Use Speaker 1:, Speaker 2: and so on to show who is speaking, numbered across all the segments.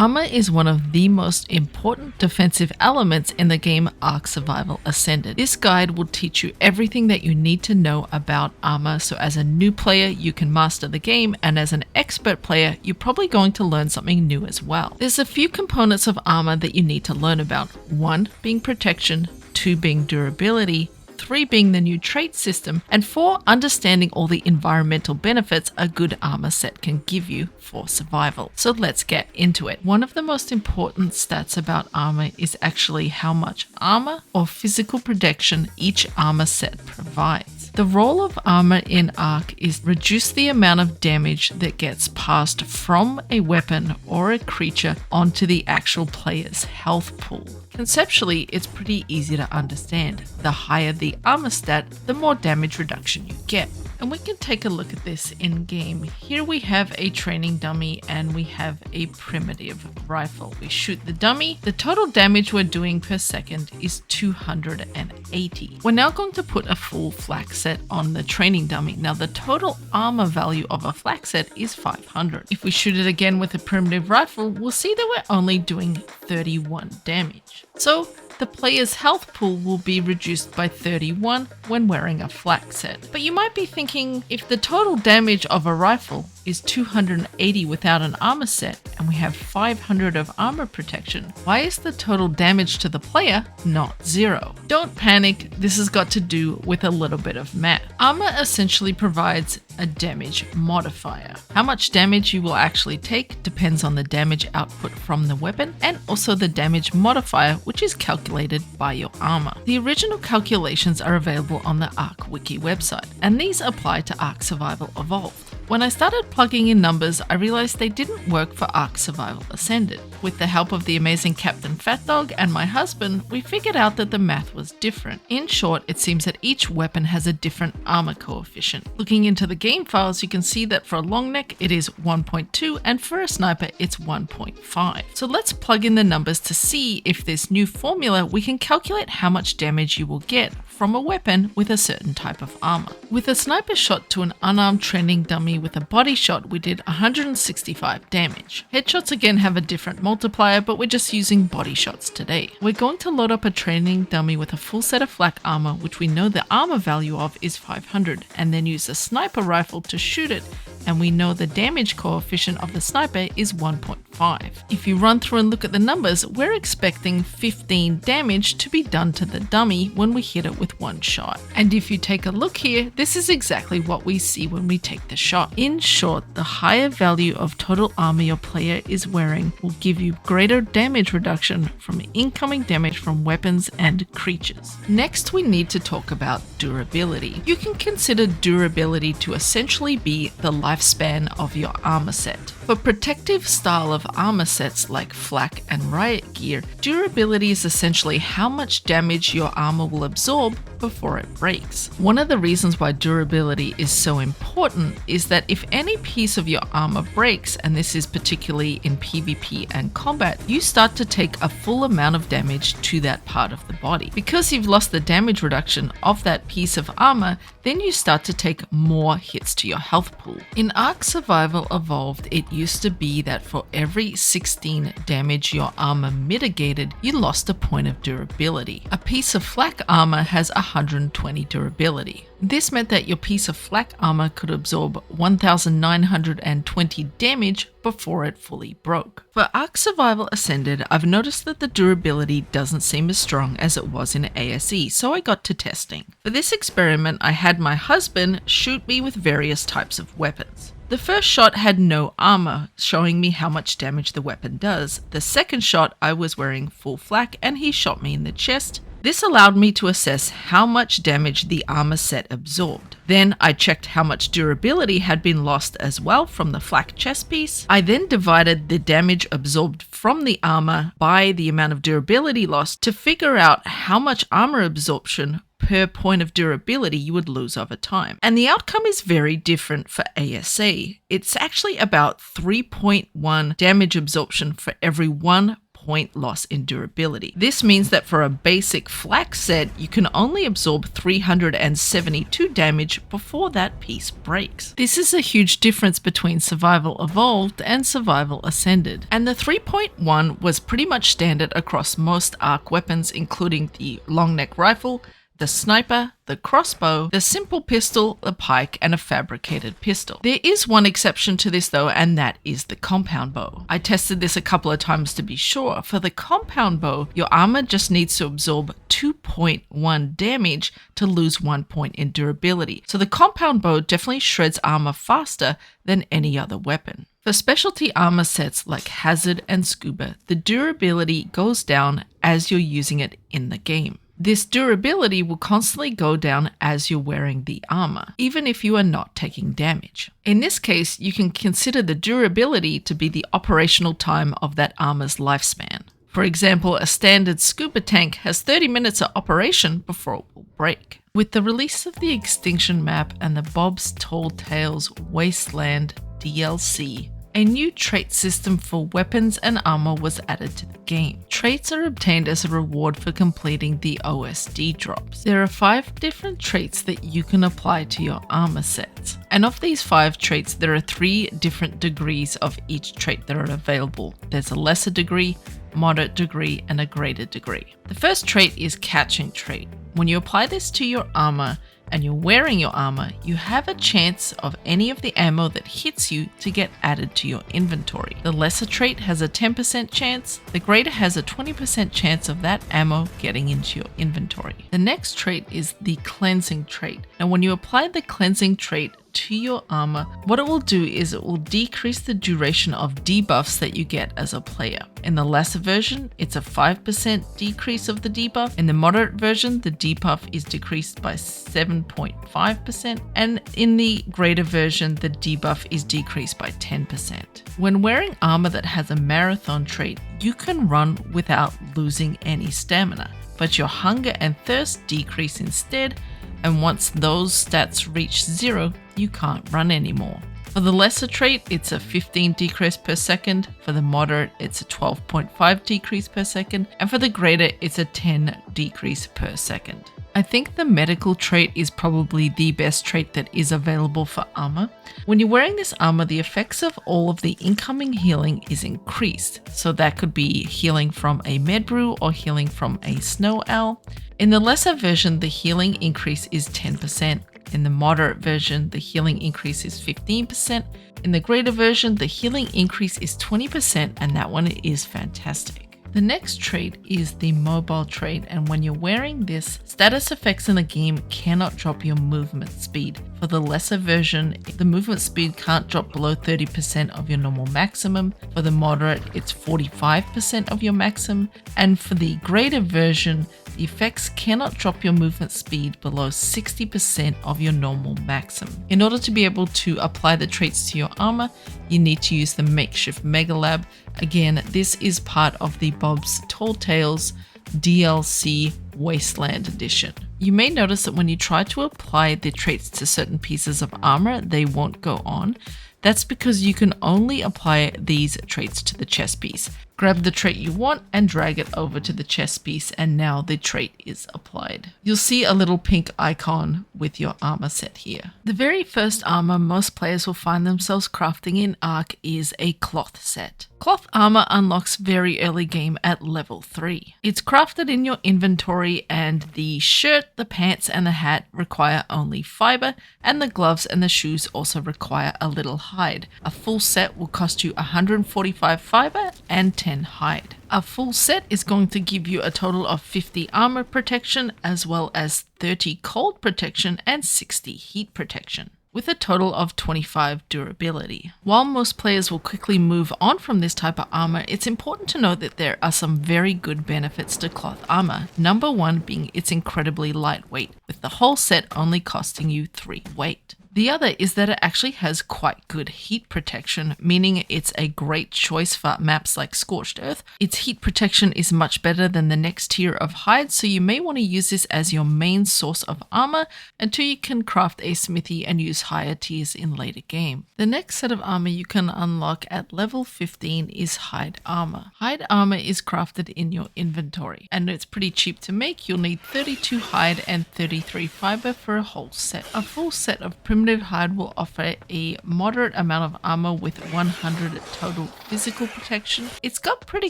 Speaker 1: Armor is one of the most important defensive elements in the game Ark Survival Ascended. This guide will teach you everything that you need to know about armor, so as a new player you can master the game, and as an expert player you're probably going to learn something new as well. There's a few components of armor that you need to learn about. 1 being protection, 2 being durability, 3 being the new trait system, and 4 understanding all the environmental benefits a good armor set can give you for survival. So let's get into it. One of the most important stats about armor is actually how much armor or physical protection each armor set provides. The role of armor in Ark is reduce the amount of damage that gets passed from a weapon or a creature onto the actual player's health pool. Conceptually, it's pretty easy to understand. The higher the armor stat, the more damage reduction you get. And we can take a look at this in game. Here we have a training dummy and we have a primitive rifle. We shoot the dummy. The total damage we're doing per second is 280. We're now going to put a full flak set on the training dummy. Now the total armor value of a flak set is 500. If we shoot it again with a primitive rifle, we'll see that we're only doing 31 damage. So the player's health pool will be reduced by 31 when wearing a flak set. But you might be thinking, if the total damage of a rifle is 280 without an armor set and we have 500 of armor protection, why is the total damage to the player not 0? Don't panic, this has got to do with a little bit of math. Armor essentially provides a damage modifier. How much damage you will actually take depends on the damage output from the weapon and also the damage modifier, which is calculated by your armor. The original calculations are available on the Ark Wiki website, and these apply to Ark Survival Evolved. When I started plugging in numbers, I realized they didn't work for Ark Survival Ascended. With the help of the amazing Captain Fat Dog and my husband, we figured out that the math was different. In short, it seems that each weapon has a different armor coefficient. Looking into the game files, you can see that for a long neck it is 1.2 and for a sniper it's 1.5. So let's plug in the numbers to see if this new formula we can calculate how much damage you will get from a weapon with a certain type of armor. With a sniper shot to an unarmed training dummy with a body shot, we did 165 damage. Headshots again have a different multiplier, but we're just using body shots today. We're going to load up a training dummy with a full set of flak armor, which we know the armor value of is 500, and then use a sniper rifle to shoot it, and we know the damage coefficient of the sniper is 1.5. If you run through and look at the numbers, we're expecting 15 damage to be done to the dummy when we hit it with one shot. And if you take a look here, this is exactly what we see when we take the shot. In short, the higher value of total armor your player is wearing will give you greater damage reduction from incoming damage from weapons and creatures. Next, we need to talk about durability. You can consider durability to essentially be the lifespan of your armor set. For protective style of armor sets like Flak and Riot gear, durability is essentially how much damage your armor will absorb before it breaks. One of the reasons why durability is so important is that if any piece of your armor breaks, and this is particularly in PvP and combat, you start to take a full amount of damage to that part of the body. Because you've lost the damage reduction of that piece of armor, then you start to take more hits to your health pool. In Ark Survival Evolved, it used to be that for every 16 damage your armor mitigated, you lost a point of durability. A piece of flak armor has 120 durability. This meant that your piece of flak armor could absorb 1,920 damage before it fully broke. For Ark Survival Ascended, I've noticed that the durability doesn't seem as strong as it was in ASE, so I got to testing. For this experiment, I had my husband shoot me with various types of weapons. The first shot had no armor, showing me how much damage the weapon does. The second shot, I was wearing full flak and he shot me in the chest. This allowed me to assess how much damage the armor set absorbed. Then I checked how much durability had been lost as well from the flak chest piece. I then divided the damage absorbed from the armor by the amount of durability lost to figure out how much armor absorption per point of durability you would lose over time. And the outcome is very different for ASA. It's actually about 3.1 damage absorption for every 1 point loss in durability. This means that for a basic Flak set, you can only absorb 372 damage before that piece breaks. This is a huge difference between Survival Evolved and Survival Ascended, and the 3.1 was pretty much standard across most Ark weapons, including the long neck rifle, the sniper, the crossbow, the simple pistol, the pike, and a fabricated pistol. There is one exception to this though, and that is the compound bow. I tested this a couple of times to be sure. For the compound bow, your armor just needs to absorb 2.1 damage to lose 1 point in durability. So the compound bow definitely shreds armor faster than any other weapon. For specialty armor sets like Hazard and Scuba, the durability goes down as you're using it in the game. This durability will constantly go down as you're wearing the armor, even if you are not taking damage. In this case, you can consider the durability to be the operational time of that armor's lifespan. For example, a standard scuba tank has 30 minutes of operation before it will break. With the release of the Extinction map and the Bob's Tall Tales Wasteland DLC, a new trait system for weapons and armor was added to the game. Traits are obtained as a reward for completing the OSD drops. There are 5 different traits that you can apply to your armor sets. And of these 5 traits, there are 3 different degrees of each trait that are available. There's a lesser degree, moderate degree, and a greater degree. The first trait is Catching trait. When you apply this to your armor, and you're wearing your armor, you have a chance of any of the ammo that hits you to get added to your inventory. The lesser trait has a 10% chance, the greater has a 20% chance of that ammo getting into your inventory. The next trait is the Cleansing trait. And when you apply the Cleansing trait to your armor, what it will do is it will decrease the duration of debuffs that you get as a player. In the lesser version, it's a 5% decrease of the debuff. In the moderate version, the debuff is decreased by 7.5%. And in the greater version, the debuff is decreased by 10%. When wearing armor that has a marathon trait, you can run without losing any stamina, but your hunger and thirst decrease instead, and once those stats reach 0, you can't run anymore. For the lesser trait, it's a 15 decrease per second. For the moderate, it's a 12.5 decrease per second. And for the greater, it's a 10 decrease per second. I think the medical trait is probably the best trait that is available for armor. When you're wearing this armor, the effects of all of the incoming healing is increased. So that could be healing from a med brew or healing from a snow owl. In the lesser version, the healing increase is 10%. In the moderate version, the healing increase is 15%. In the greater version, the healing increase is 20%, and that one is fantastic. The next trait is the mobile trait, and when you're wearing this, status effects in the game cannot drop your movement speed. For the lesser version, the movement speed can't drop below 30% of your normal maximum. For the moderate, it's 45% of your maximum. And for the greater version, the effects cannot drop your movement speed below 60% of your normal maximum. In order to be able to apply the traits to your armor, you need to use the makeshift Mega Lab. Again, this is part of the Bob's Tall Tales DLC Wasteland Edition. You may notice that when you try to apply the traits to certain pieces of armor, they won't go on. That's because you can only apply these traits to the chest piece. Grab the trait you want and drag it over to the chest piece, and now the trait is applied. You'll see a little pink icon with your armor set here. The very first armor most players will find themselves crafting in Ark is a cloth set. Cloth armor unlocks very early game at level 3. It's crafted in your inventory, and the shirt, the pants, and the hat require only fiber, and the gloves and the shoes also require a little hide. A full set will cost you 145 fiber and 10 hide. A full set is going to give you a total of 50 armor protection, as well as 30 cold protection and 60 heat protection, with a total of 25 durability. While most players will quickly move on from this type of armor, it's important to note that there are some very good benefits to cloth armor. Number 1 being it's incredibly lightweight, with the whole set only costing you 3 weight. The other is that it actually has quite good heat protection, meaning it's a great choice for maps like Scorched Earth. Its heat protection is much better than the next tier of hide, so you may want to use this as your main source of armor until you can craft a smithy and use higher tiers in later game. The next set of armor you can unlock at level 15 is hide armor. Hide armor is crafted in your inventory, and it's pretty cheap to make. You'll need 32 hide and 33 fiber for a whole set. A full set of primitive hide will offer a moderate amount of armor with 100 total physical protection. It's got pretty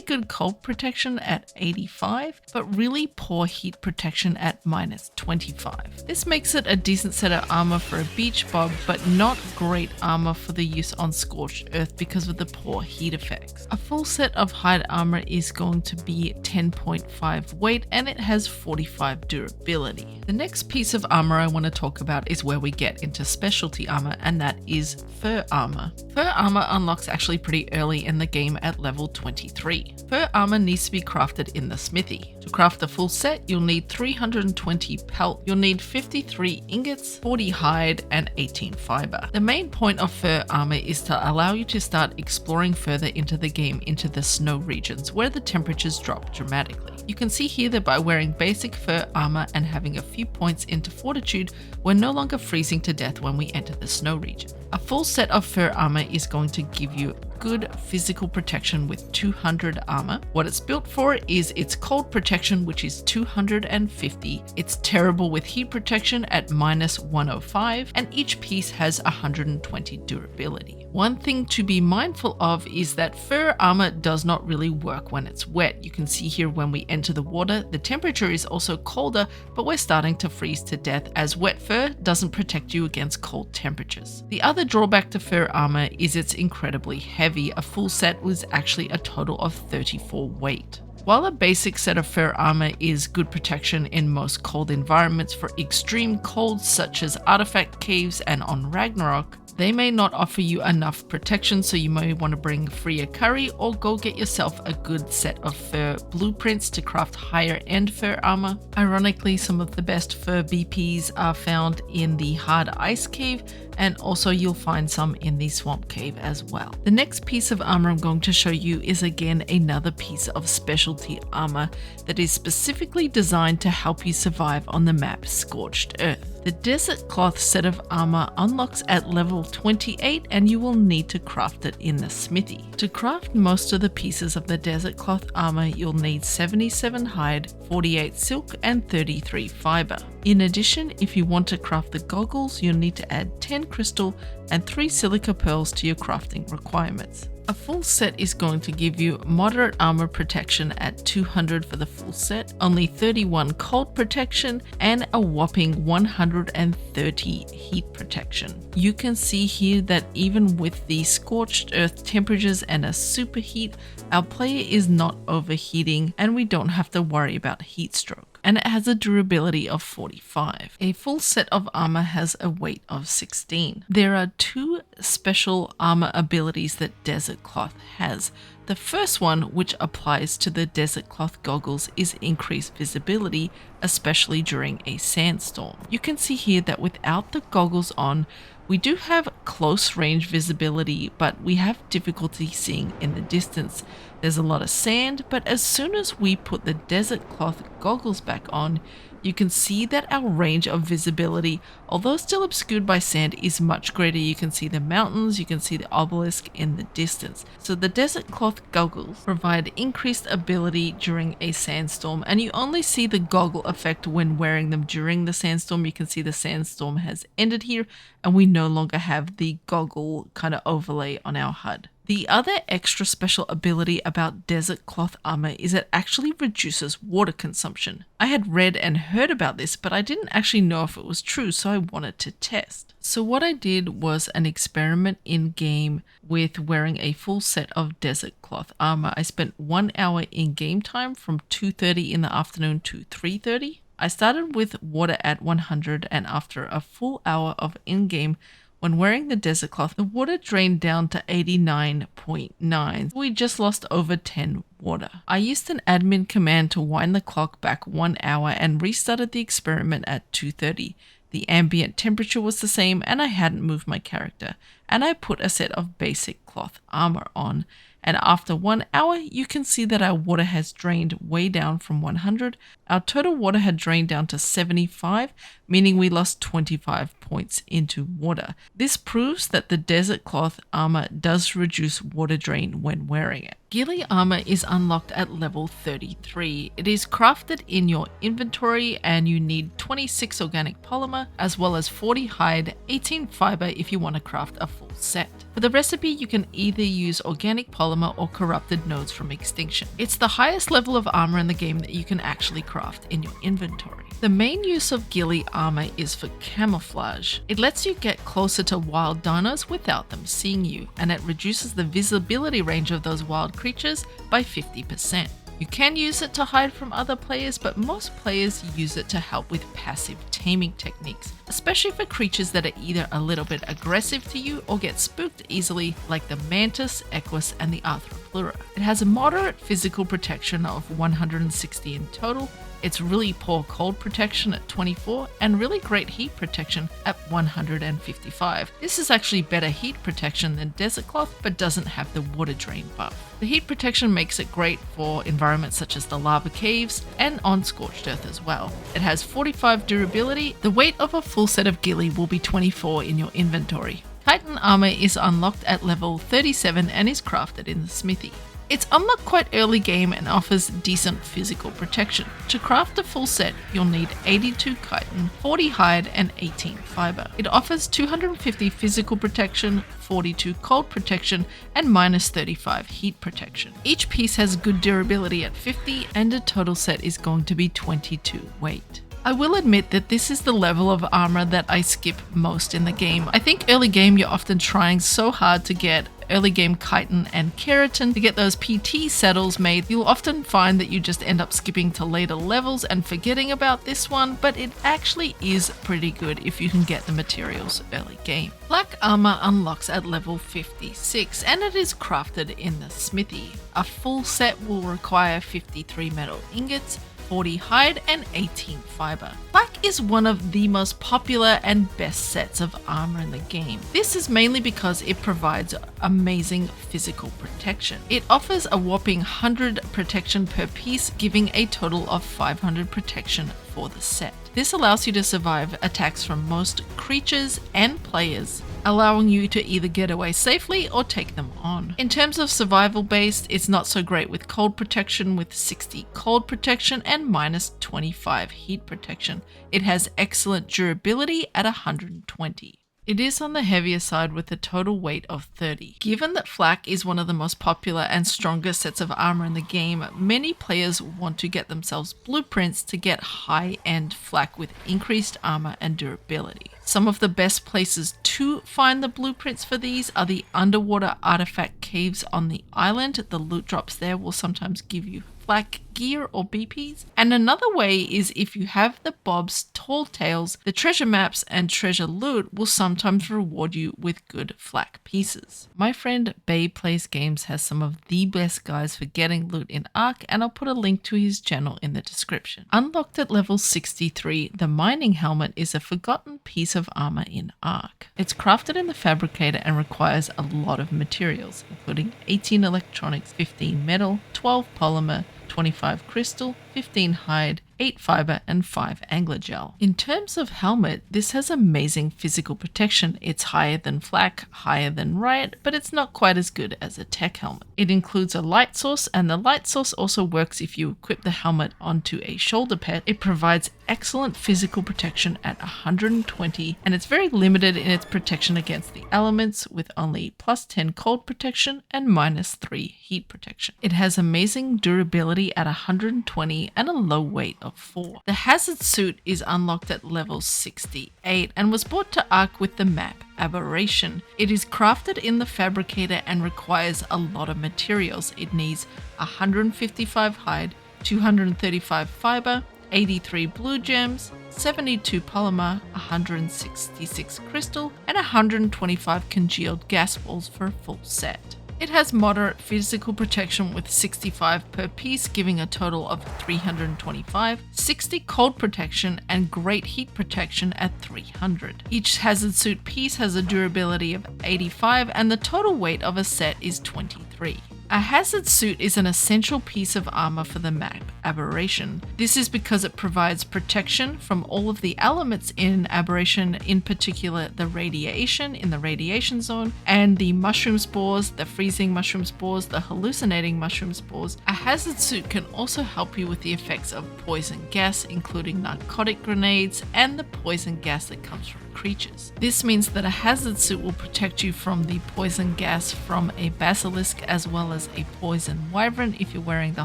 Speaker 1: good cold protection at 85, but really poor heat protection at minus 25. This makes it a decent set of armor for a beach bob, but not great armor for the use on Scorched Earth because of the poor heat effects. A full set of hide armor is going to be 10.5 weight and it has 45 durability. The next piece of armor I want to talk about is where we get into specialty armor, and that is fur armor. Fur armor unlocks actually pretty early in the game at level 23. Fur armor needs to be crafted in the smithy. To craft a full set, you'll need 320 pelt, you'll need 53 ingots, 40 hide, and 18 fiber. The main point of fur armor is to allow you to start exploring further into the game into the snow regions where the temperatures drop dramatically. You can see here that by wearing basic fur armor and having a few points into fortitude, we're no longer freezing to death when we enter the snow region. A full set of fur armor is going to give you good physical protection with 200 armor. What it's built for is its cold protection, which is 250. It's terrible with heat protection at minus 105, and each piece has 120 durability. One thing to be mindful of is that fur armor does not really work when it's wet. You can see here when we enter the water, the temperature is also colder, but we're starting to freeze to death as wet fur doesn't protect you against cold temperatures. The other drawback to fur armor is it's incredibly heavy. A full set was actually a total of 34 weight. While a basic set of fur armor is good protection in most cold environments for extreme cold such as artifact caves and on Ragnarok, they may not offer you enough protection, so you may want to bring Freya Curry or go get yourself a good set of fur blueprints to craft higher end fur armor. Ironically, some of the best fur BPs are found in the hard ice cave, and also you'll find some in the swamp cave as well. The next piece of armor I'm going to show you is again another piece of specialty armor that is specifically designed to help you survive on the map Scorched Earth. The Desert Cloth set of armor unlocks at level 28 and you will need to craft it in the smithy. To craft most of the pieces of the Desert Cloth armor, you'll need 77 hide, 48 silk, and 33 fiber. In addition, if you want to craft the goggles, you'll need to add 10 crystal and 3 silica pearls to your crafting requirements. A full set is going to give you moderate armor protection at 200 for the full set, only 31 cold protection, and a whopping 130 heat protection. You can see here that even with the Scorched Earth temperatures and a superheat, our player is not overheating and we don't have to worry about heat stroke. And it has a durability of 45. A full set of armor has a weight of 16. There are 2 special armor abilities that Desert Cloth has. The first one, which applies to the Desert Cloth goggles, is increased visibility, especially during a sandstorm. You can see here that without the goggles on, we do have close range visibility, but we have difficulty seeing in the distance. There's a lot of sand, but as soon as we put the Desert Cloth goggles back on, you can see that our range of visibility, although still obscured by sand, is much greater. You can see the mountains, you can see the obelisk in the distance. So the Desert Cloth goggles provide increased ability during a sandstorm, and you only see the goggle effect when wearing them during the sandstorm. You can see the sandstorm has ended here, and we no longer have the goggle kind of overlay on our HUD. The other extra special ability about Desert Cloth armor is it actually reduces water consumption. I had read and heard about this, but I didn't actually know if it was true, so I wanted to test. So what I did was an experiment in game with wearing a full set of Desert Cloth armor. I spent 1 hour in game time from 2:30 in the afternoon to 3:30. I started with water at 100, and after a full hour of in-game, when wearing the Desert Cloth, the water drained down to 89.9. We just lost over 10 water. I used an admin command to wind the clock back 1 hour and restarted the experiment at 2:30. the ambient temperature was the same, and I hadn't moved my character, and I put a set of basic cloth armor on. And after 1 hour, you can see that our water has drained way down from 100. Our total water had drained down to 75, meaning we lost 25 points into water. This proves that the desert cloth armor does reduce water drain when wearing it. Ghillie armor is unlocked at level 33. It is crafted in your inventory and you need 26 organic polymer as well as 40 hide, 18 fiber if you want to craft a full set. For the recipe, you can either use organic polymer or corrupted nodes from extinction. It's the highest level of armor in the game that you can actually craft in your inventory. The main use of Ghillie armor is for camouflage. It lets you get closer to wild dinos without them seeing you, and it reduces the visibility range of those wild creatures by 50%. You can use it to hide from other players, but most players use it to help with passive taming techniques, especially for creatures that are either a little bit aggressive to you or get spooked easily, like the Mantis, Equus, and the Arthropleura. It has a moderate physical protection of 160 in total. It's really poor cold protection at 24 and really great heat protection at 155. This is actually better heat protection than desert cloth, but doesn't have the water drain buff. The heat protection makes it great for environments such as the lava caves and on scorched earth as well. It has 45 durability. The weight of a full set of Ghillie will be 24 in your inventory. Chitin armor is unlocked at level 37 and is crafted in the smithy. It's unlocked quite early game and offers decent physical protection. To craft a full set, you'll need 82 chitin, 40 hide, and 18 fiber. It offers 250 physical protection, 42 cold protection, and minus 35 heat protection. Each piece has good durability at 50, and a total set is going to be 22 weight. I will admit that this is the level of armor that I skip most in the game. I think early game you're often trying so hard to get early game chitin and keratin to get those PT saddles made. You'll often find that you just end up skipping to later levels and forgetting about this one, but it actually is pretty good if you can get the materials early game. Flak armor unlocks at level 56 and it is crafted in the smithy. A full set will require 53 metal ingots, 40 hide, and 18 fiber. Flak is one of the most popular and best sets of armor in the game. This is mainly because it provides amazing physical protection. It offers a whopping 100 protection per piece, giving a total of 500 protection for the set. This allows you to survive attacks from most creatures and players, allowing you to either get away safely or take them on. In terms of survival based, it's not so great with cold protection with 60 cold protection and minus 25 heat protection. It has excellent durability at 120. It is on the heavier side with a total weight of 30. Given that Flak is one of the most popular and strongest sets of armor in the game, many players want to get themselves blueprints to get high-end Flak with increased armor and durability. Some of the best places to find the blueprints for these are the underwater artifact caves on the island. The loot drops there will sometimes give you Flak gear or BPs. And another way is if you have the Bob's Tall Tales, the treasure maps and treasure loot will sometimes reward you with good Flak pieces. My friend Bay Plays Games has some of the best guides for getting loot in Ark, and I'll put a link to his channel in the description. Unlocked at level 63, the mining helmet is a forgotten piece of armor in Ark. It's crafted in the fabricator and requires a lot of materials, including 18 electronics, 15 metal, 12 polymer, 25 crystal, 15 hide, 8 fiber, and 5 angler gel. In terms of helmet, this has amazing physical protection. It's higher than Flak, higher than Riot, but it's not quite as good as a Tek helmet. It includes a light source, and the light source also works if you equip the helmet onto a shoulder pad. It provides excellent physical protection at 120, and it's very limited in its protection against the elements with only plus 10 cold protection and minus 3 heat protection. It has amazing durability at 120 and a low weight of 4. The hazard suit is unlocked at level 68 and was brought to Ark with the map Aberration. It is crafted in the fabricator and requires a lot of materials. It needs 155 hide, 235 fiber, 83 blue gems, 72 polymer, 166 crystal, and 125 congealed gas balls for a full set. It has moderate physical protection with 65 per piece, giving a total of 325, 60 cold protection, and great heat protection at 300. Each hazard suit piece has a durability of 85, and the total weight of a set is 23. A hazard suit is an essential piece of armor for the map Aberration. This is because it provides protection from all of the elements in Aberration, in particular the radiation in the radiation zone, and the mushroom spores, the freezing mushroom spores, the hallucinating mushroom spores. A hazard suit can also help you with the effects of poison gas, including narcotic grenades and the poison gas that comes from creatures. This means that a hazard suit will protect you from the poison gas from a basilisk as well as a poison wyvern if you're wearing the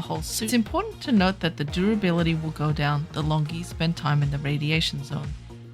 Speaker 1: whole suit. It's important to note that the durability will go down the longer you spend time in the radiation zone.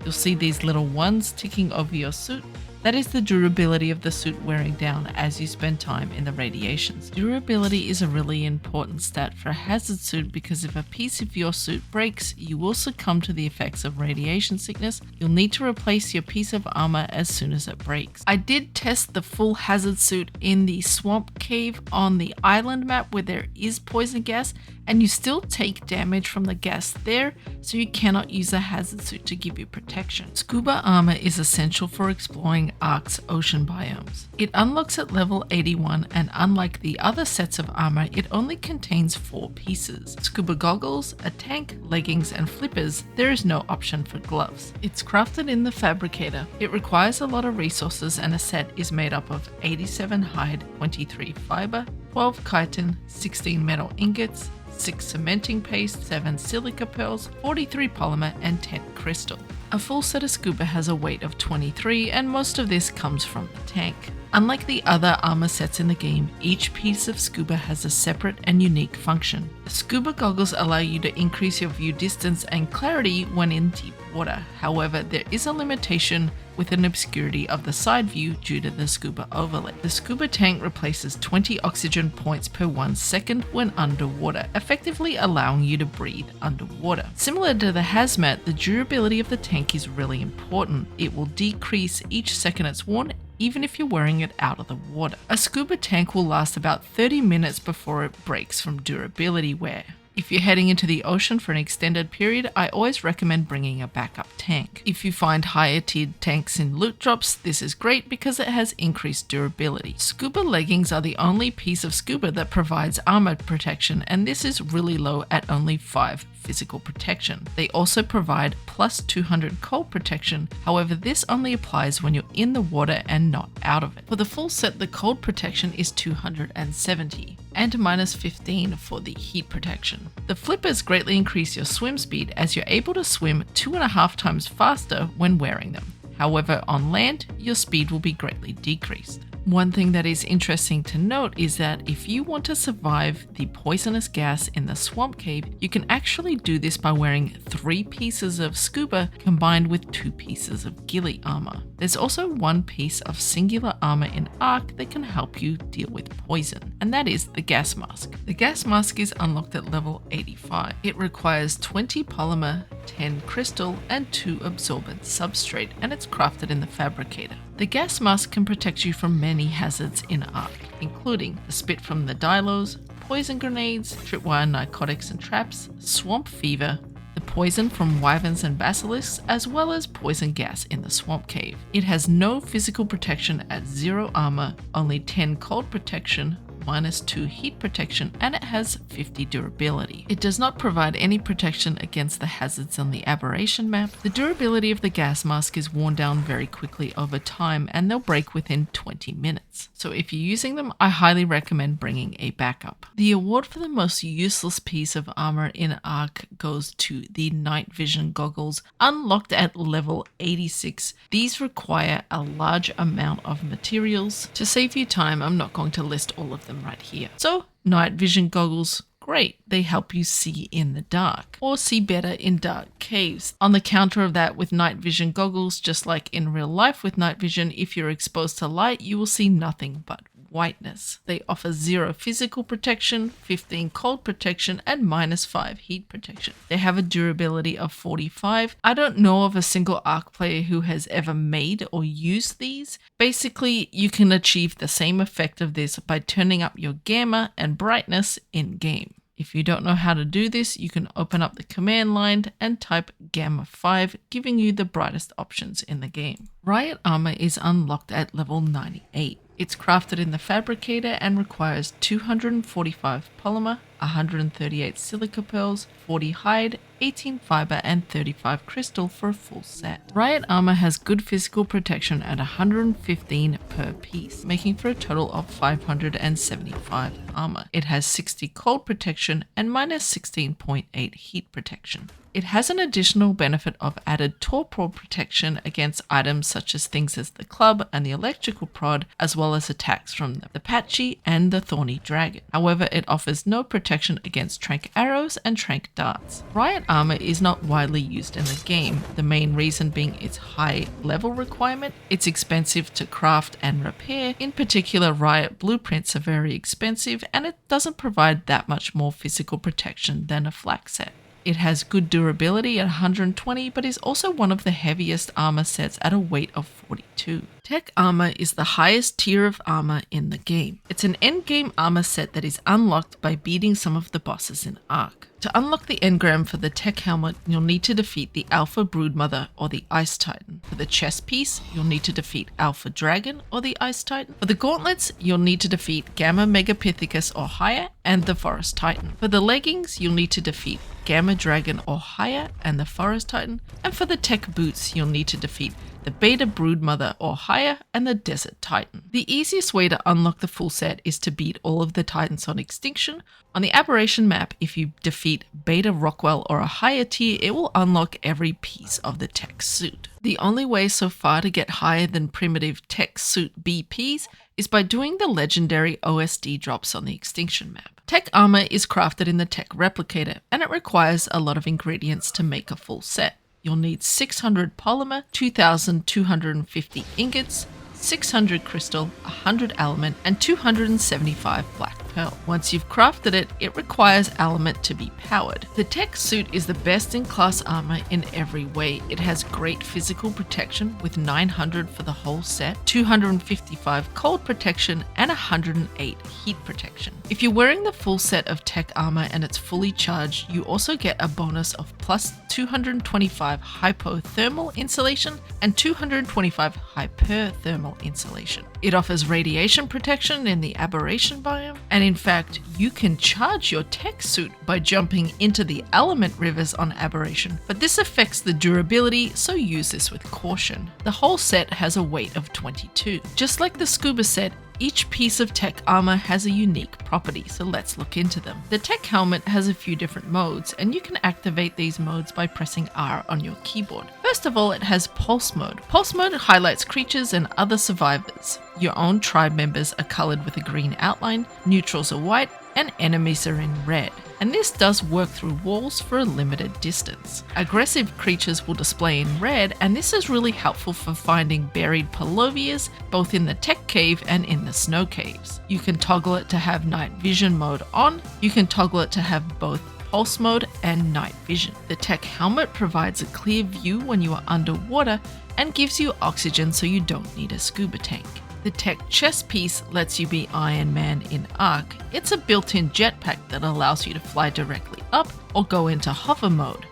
Speaker 1: You'll see these little ones ticking over your suit. That is the durability of the suit wearing down as you spend time in the radiations. Durability is a really important stat for a hazard suit because if a piece of your suit breaks, you will succumb to the effects of radiation sickness. You'll need to replace your piece of armor as soon as it breaks. I did test the full hazard suit in the swamp cave on the island map where there is poison gas, and you still take damage from the gas there, so you cannot use a hazard suit to give you protection. Scuba armor is essential for exploring Ark's ocean biomes. It unlocks at level 81, and unlike the other sets of armor, it only contains 4 pieces. Scuba goggles, a tank, leggings, and flippers. There is no option for gloves. It's crafted in the fabricator. It requires a lot of resources, and a set is made up of 87 hide, 23 fiber, 12 chitin, 16 metal ingots, 6 cementing paste, 7 silica pearls, 43 polymer, and 10 crystal. A full set of Scuba has a weight of 23, and most of this comes from the tank. Unlike the other armor sets in the game, each piece of Scuba has a separate and unique function. The Scuba goggles allow you to increase your view distance and clarity when in deep water. However, there is a limitation with an obscurity of the side view due to the Scuba overlay. The Scuba tank replaces 20 oxygen points per 1 second when underwater, effectively allowing you to breathe underwater. Similar to the hazmat, the durability of the tank is really important. It will decrease each second it's worn, even if you're wearing it out of the water. A Scuba tank will last about 30 minutes before it breaks from durability wear. If you're heading into the ocean for an extended period, I always recommend bringing a backup tank. If you find higher tiered tanks in loot drops, this is great because it has increased durability. Scuba leggings are the only piece of Scuba that provides armor protection, and this is really low at only 5 physical protection. They also provide plus 200 cold protection, however this only applies when you're in the water and not out of it. For the full set, the cold protection is 270 and minus 15 for the heat protection. The flippers greatly increase your swim speed as you're able to swim 2.5 times faster when wearing them. However, on land, your speed will be greatly decreased. One thing that is interesting to note is that if you want to survive the poisonous gas in the swamp cave, you can actually do this by wearing 3 pieces of Scuba combined with 2 pieces of Ghillie armor. There's also 1 piece of singular armor in Ark that can help you deal with poison, and that is the gas mask. The gas mask is unlocked at level 85. It requires 20 polymer, 10 crystal, and 2 absorbent substrate, and it's crafted in the fabricator. The gas mask can protect you from many hazards in Ark, including the spit from the dilos, poison grenades, tripwire narcotics and traps, swamp fever, the poison from wyverns and basilisks, as well as poison gas in the swamp cave. It has no physical protection at 0 armor, only 10 cold protection, minus 2 heat protection, and it has 50 durability. It does not provide any protection against the hazards on the Aberration map. The durability of the gas mask is worn down very quickly over time, and they'll break within 20 minutes. So if you're using them, I highly recommend bringing a backup. The award for the most useless piece of armor in Ark goes to the night vision goggles, unlocked at level 86. These require a large amount of materials. To save you time, I'm not going to list all of them right here. So, night vision goggles, great. They help you see in the dark or see better in dark caves. On the counter of that, with night vision goggles, just like in real life with night vision, if you're exposed to light, you will see nothing but whiteness. They offer 0 physical protection, 15 cold protection, and -5 heat protection. They have a durability of 45. I don't know of a single Ark player who has ever made or used these. Basically, you can achieve the same effect of this by turning up your gamma and brightness in game. If you don't know how to do this, you can open up the command line and type Gamma 5, giving you the brightest options in the game. Riot Armor is unlocked at level 98. It's crafted in the Fabricator and requires 245 polymer, 138 silica pearls, 40 hide, 18 fiber, and 35 crystal for a full set. Riot Armor has good physical protection at 115 per piece, making for a total of 575 armor. It has 60 cold protection and -16.8 heat protection. It has an additional benefit of added torpor protection against items such as things as the club and the electrical prod, as well as attacks from the Patchy and the Thorny Dragon. However, it offers no protection against trank arrows and trank darts. Riot Armor is not widely used in the game, the main reason being its high level requirement. It's expensive to craft and repair. In particular, Riot blueprints are very expensive, and it doesn't provide that much more physical protection than a Flak set. It has good durability at 120, but is also one of the heaviest armor sets at a weight of 42. Tek Armour is the highest tier of armor in the game. It's an endgame armor set that is unlocked by beating some of the bosses in Ark. To unlock the engram for the Tek helmet, you'll need to defeat the Alpha Broodmother or the Ice Titan. For the chest piece, you'll need to defeat Alpha Dragon or the Ice Titan. For the gauntlets, you'll need to defeat Gamma Megapithecus or higher and the Forest Titan. For the leggings, you'll need to defeat Gamma Dragon or higher and the Forest Titan. And for the Tek boots, you'll need to defeat the Beta Broodmother or higher and the Desert Titan. The easiest way to unlock the full set is to beat all of the Titans on Extinction. On the Aberration map, if you defeat Beta Rockwell or a higher tier, it will unlock every piece of the Tek suit. The only way so far to get higher than primitive Tek suit BPs is by doing the legendary OSD drops on the Extinction map. Tek Armour is crafted in the Tek Replicator, and it requires a lot of ingredients to make a full set. You'll need 600 polymer, 2,250 ingots, 600 crystal, 100 element, and 275 black pearl. Once you've crafted it, it requires element to be powered. The Tek suit is the best in class armor in every way. It has great physical protection with 900 for the whole set, 255 cold protection, and 108 heat protection. If you're wearing the full set of Tek armor and it's fully charged, you also get a bonus of plus 225 hypothermal insulation and 225 hyperthermal insulation. It offers radiation protection in the aberration biome, and in fact, you can charge your Tek suit by jumping into the element rivers on aberration, but this affects the durability, so use this with caution. The whole set has a weight of 22. Just like the Scuba set, each piece of Tek armor has a unique property, so let's look into them. The Tek helmet has a few different modes, and you can activate these modes by pressing R on your keyboard. First of all, it has Pulse mode. Pulse mode highlights creatures and other survivors. Your own tribe members are colored with a green outline, neutrals are white, and enemies are in red. And this does work through walls for a limited distance. Aggressive creatures will display in red, and this is really helpful for finding buried Palovias, both in the Tek cave and in the snow caves. You can toggle it to have night vision mode on. You can toggle it to have both pulse mode and night vision. The Tek helmet provides a clear view when you are underwater and gives you oxygen so you don't need a scuba tank. The Tek chest piece lets you be Iron Man in Ark. It's a built-in jetpack that allows you to fly directly up or go into hover mode.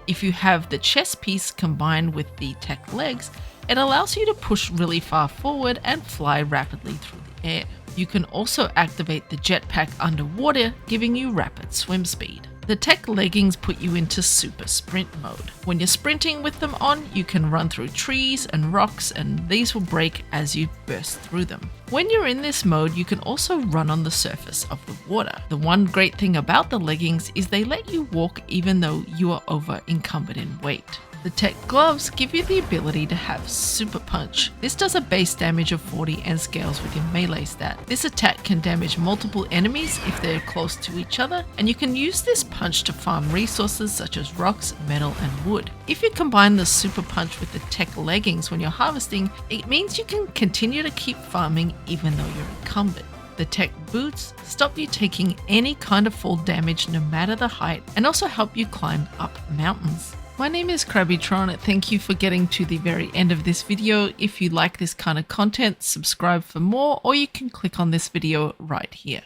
Speaker 1: If you have the chest piece combined with the Tek legs, it allows you to push really far forward and fly rapidly through the air. You can also activate the jetpack underwater, giving you rapid swim speed. The Tek leggings put you into super sprint mode. When you're sprinting with them on, you can run through trees and rocks, and these will break as you burst through them. When you're in this mode, you can also run on the surface of the water. The one great thing about the leggings is they let you walk even though you are over encumbered in weight. The Tek gloves give you the ability to have Super Punch. This does a base damage of 40 and scales with your melee stat. This attack can damage multiple enemies if they're close to each other, and you can use this punch to farm resources such as rocks, metal, and wood. If you combine the Super Punch with the Tek leggings when you're harvesting, it means you can continue to keep farming even though you're encumbered. The Tek boots stop you taking any kind of fall damage no matter the height, and also help you climb up mountains. My name is Krabbytron. Thank you for getting to the very end of this video. If you like this kind of content, subscribe for more, or you can click on this video right here.